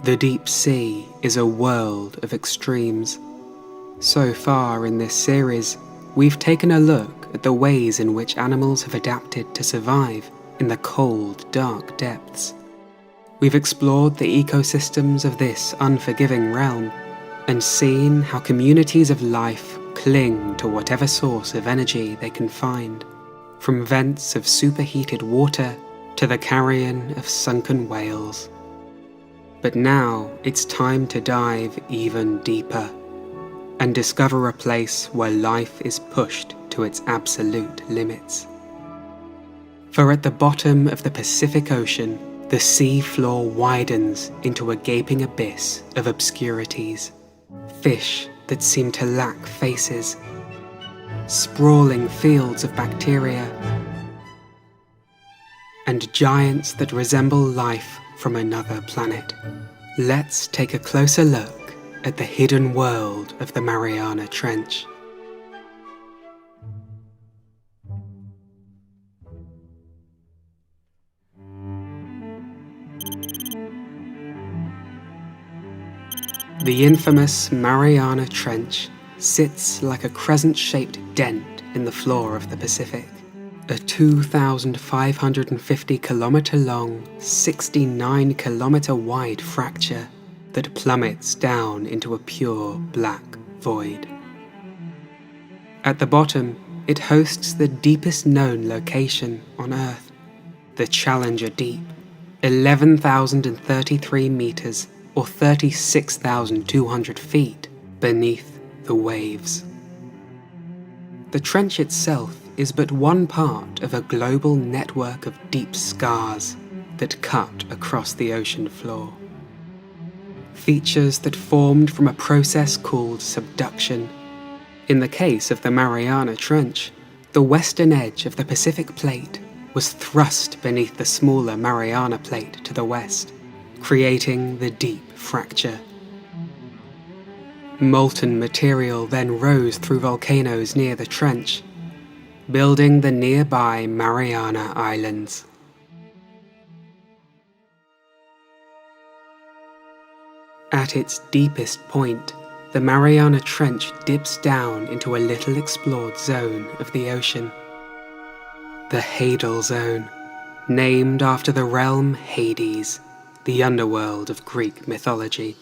The deep sea is a world of extremes. So far in this series, we've taken a look at the ways in which animals have adapted to survive in the cold, dark depths. We've explored the ecosystems of this unforgiving realm and seen how communities of life cling to whatever source of energy they can find, from vents of superheated water to the carrion of sunken whales. But now it's time to dive even deeper and discover a place where life is pushed to its absolute limits. For at the bottom of the Pacific Ocean, the sea floor widens into a gaping abyss of obscurities. Fish that seem to lack faces, sprawling fields of bacteria, and giants that resemble life from another planet. Let's take a closer look at the hidden world of the Mariana Trench. The infamous Mariana Trench sits like a crescent-shaped dent in the floor of the Pacific. A 2,550-kilometre-long, 69-kilometre-wide fracture that plummets down into a pure black void. At the bottom, it hosts the deepest known location on Earth, the Challenger Deep, 11,033 metres or 36,200 feet beneath the waves. The trench itself is but one part of a global network of deep scars that cut across the ocean floor. Features that formed from a process called subduction. In the case of the Mariana Trench, the western edge of the Pacific Plate was thrust beneath the smaller Mariana Plate to the west, creating the deep fracture. Molten material then rose through volcanoes near the trench, building the nearby Mariana Islands. At its deepest point, the Mariana Trench dips down into a little explored zone of the ocean. The Hadal Zone, named after the realm Hades, the underworld of Greek mythology.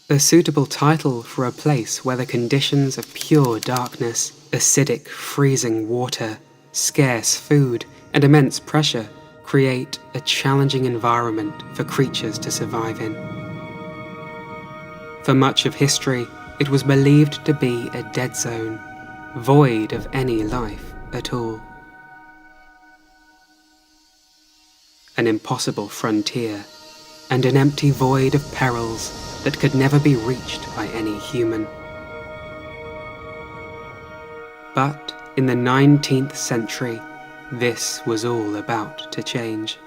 A suitable title for a place where the conditions of pure darkness, acidic, freezing water, scarce food, and immense pressure create a challenging environment for creatures to survive in. For much of history, it was believed to be a dead zone, void of any life at all. An impossible frontier, and an empty void of perils that could never be reached by any human. But in the 19th century, this was all about to change.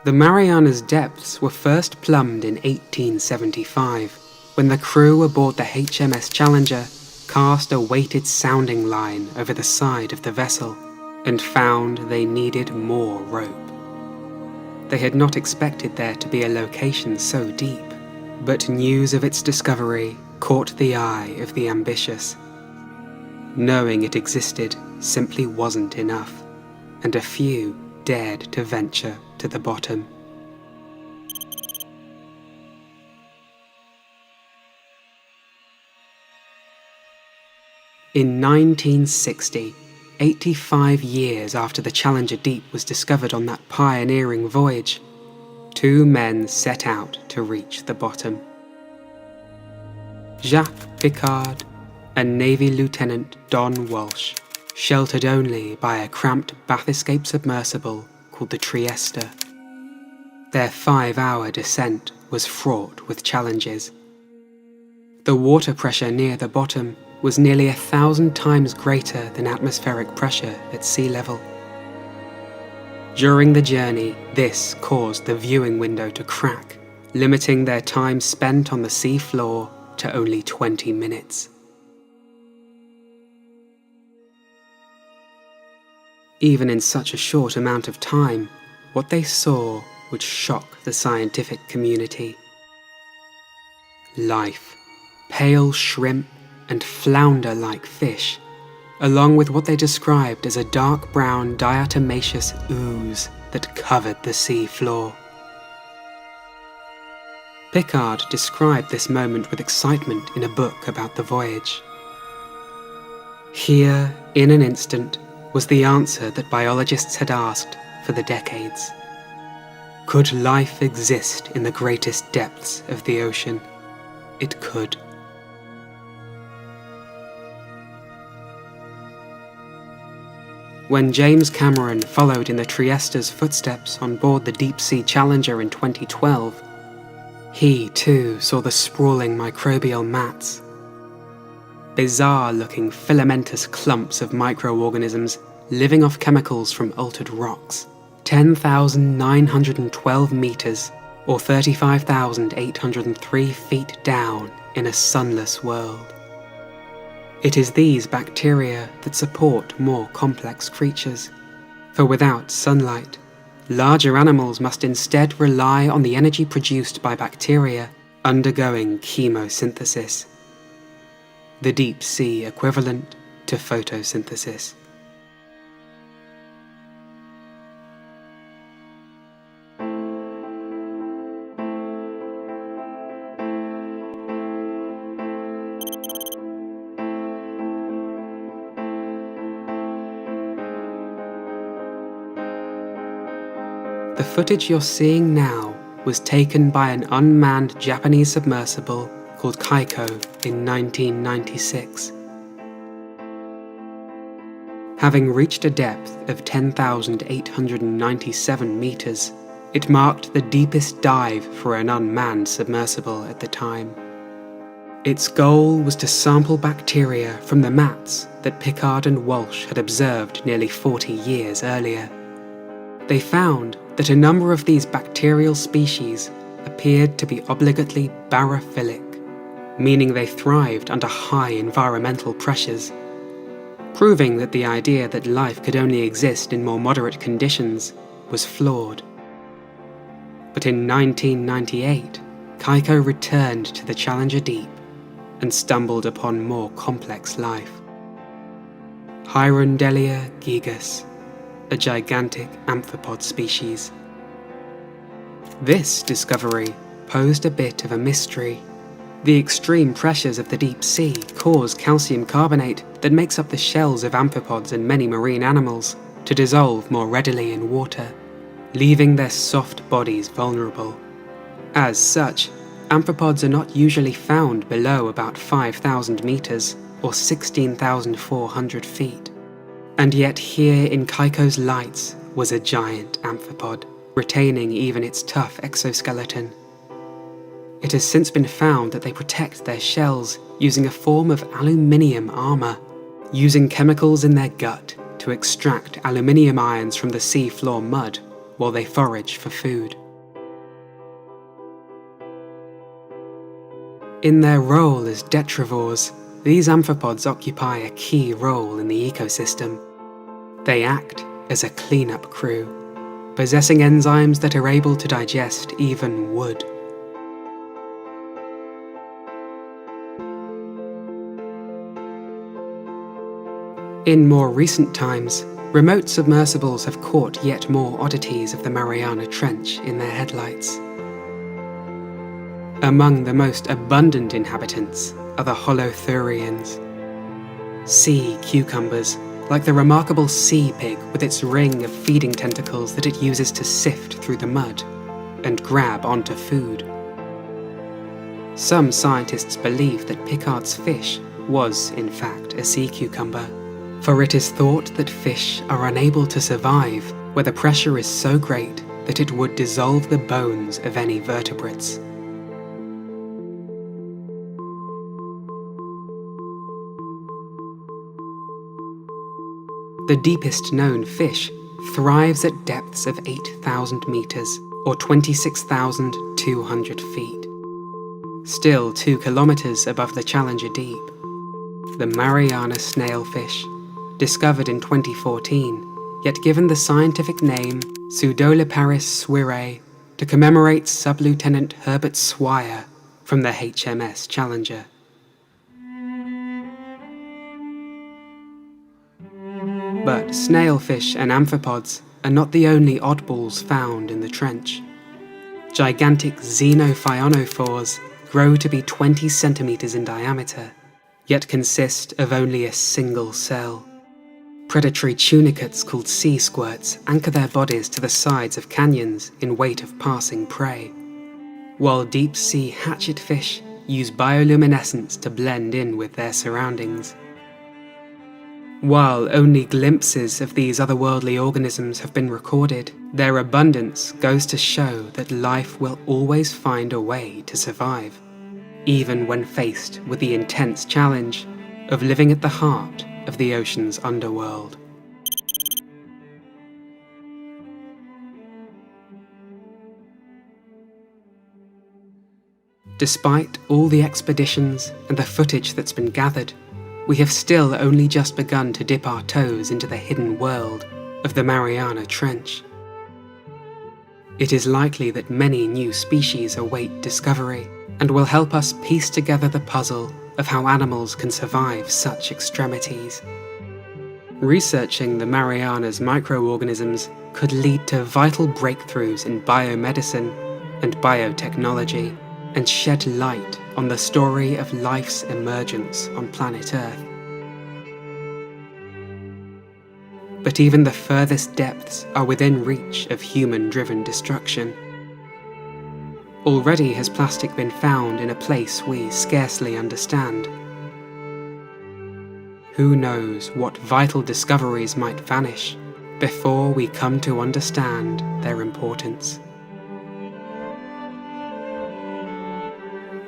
The Mariana's depths were first plumbed in 1875, when the crew aboard the HMS Challenger cast a weighted sounding line over the side of the vessel and found they needed more rope. They had not expected there to be a location so deep, but news of its discovery caught the eye of the ambitious. Knowing it existed simply wasn't enough, and a few dared to venture to the bottom. In 1960, 85 years after the Challenger Deep was discovered on that pioneering voyage, two men set out to reach the bottom. Jacques Piccard and Navy Lieutenant Don Walsh, sheltered only by a cramped bath-escape submersible called the Trieste. Their 5-hour descent was fraught with challenges. The water pressure near the bottom was nearly 1,000 times greater than atmospheric pressure at sea level. During the journey, this caused the viewing window to crack, limiting their time spent on the sea floor to only 20 minutes. Even in such a short amount of time, what they saw would shock the scientific community. Life, pale shrimp and flounder-like fish, along with what they described as a dark brown diatomaceous ooze that covered the sea floor. Piccard described this moment with excitement in a book about the voyage. Here, in an instant, was the answer that biologists had asked for the decades. Could life exist in the greatest depths of the ocean? It could. When James Cameron followed in the Trieste's footsteps on board the Deep-Sea Challenger in 2012, he too saw the sprawling microbial mats. Bizarre-looking filamentous clumps of microorganisms living off chemicals from altered rocks, 10,912 meters, or 35,803 feet down in a sunless world. It is these bacteria that support more complex creatures, for without sunlight, larger animals must instead rely on the energy produced by bacteria undergoing chemosynthesis, the deep sea equivalent to photosynthesis. The footage you're seeing now was taken by an unmanned Japanese submersible called Kaiko in 1996. Having reached a depth of 10,897 meters, it marked the deepest dive for an unmanned submersible at the time. Its goal was to sample bacteria from the mats that Piccard and Walsh had observed nearly 40 years earlier. They found that a number of these bacterial species appeared to be obligately barophilic, meaning they thrived under high environmental pressures, proving that the idea that life could only exist in more moderate conditions was flawed. But in 1998, Kaiko returned to the Challenger Deep and stumbled upon more complex life. Hierondelia gigas, a gigantic amphipod species. This discovery posed a bit of a mystery. The extreme pressures of the deep sea cause calcium carbonate that makes up the shells of amphipods and many marine animals to dissolve more readily in water, leaving their soft bodies vulnerable. As such, amphipods are not usually found below about 5,000 meters or 16,400 feet. And yet here in Kaiko's lights was a giant amphipod, retaining even its tough exoskeleton. It has since been found that they protect their shells using a form of aluminium armor, using chemicals in their gut to extract aluminium ions from the seafloor mud while they forage for food. In their role as detrivores, these amphipods occupy a key role in the ecosystem. They act as a cleanup crew, possessing enzymes that are able to digest even wood. In more recent times, remote submersibles have caught yet more oddities of the Mariana Trench in their headlights. Among the most abundant inhabitants are the holothurians, sea cucumbers, like the remarkable sea pig with its ring of feeding tentacles that it uses to sift through the mud and grab onto food. Some scientists believe that Piccard's fish was, in fact, a sea cucumber, for it is thought that fish are unable to survive where the pressure is so great that it would dissolve the bones of any vertebrates. The deepest known fish thrives at depths of 8,000 meters, or 26,200 feet. Still 2 kilometers above the Challenger Deep. The Mariana snailfish, discovered in 2014, yet given the scientific name Pseudoliparis swirae, to commemorate Sub-Lieutenant Herbert Swire from the HMS Challenger. But snailfish and amphipods are not the only oddballs found in the trench. Gigantic xenophyonophores grow to be 20 centimeters in diameter, yet consist of only a single cell. Predatory tunicates called sea squirts anchor their bodies to the sides of canyons in wait of passing prey, while deep-sea hatchetfish use bioluminescence to blend in with their surroundings. While only glimpses of these otherworldly organisms have been recorded, their abundance goes to show that life will always find a way to survive, even when faced with the intense challenge of living at the heart of the ocean's underworld. Despite all the expeditions and the footage that's been gathered, we have still only just begun to dip our toes into the hidden world of the Mariana Trench. It is likely that many new species await discovery and will help us piece together the puzzle of how animals can survive such extremities. Researching the Mariana's microorganisms could lead to vital breakthroughs in biomedicine and biotechnology, and shed light on the story of life's emergence on planet Earth. But even the furthest depths are within reach of human-driven destruction. Already has plastic been found in a place we scarcely understand. Who knows what vital discoveries might vanish before we come to understand their importance.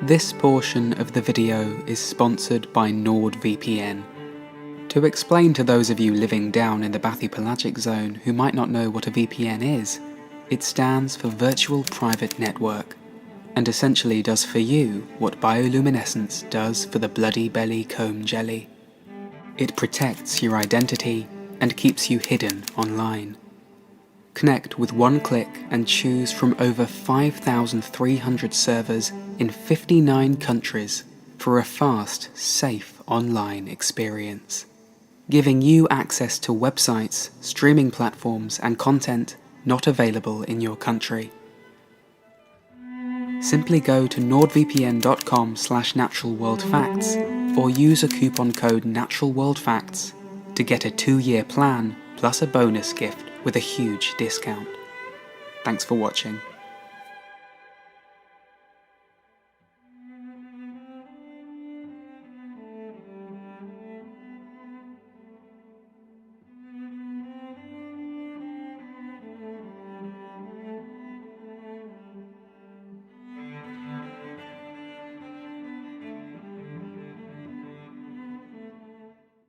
This portion of the video is sponsored by NordVPN. To explain to those of you living down in the bathypelagic zone who might not know what a VPN is, it stands for Virtual Private Network, and essentially does for you what bioluminescence does for the bloody belly comb jelly. It protects your identity and keeps you hidden online. Connect with one click and choose from over 5,300 servers in 59 countries for a fast, safe online experience, giving you access to websites, streaming platforms and content not available in your country. Simply go to nordvpn.com/naturalworldfacts or use a coupon code naturalworldfacts to get a 2-year plan plus a bonus gift with a huge discount. Thanks for watching.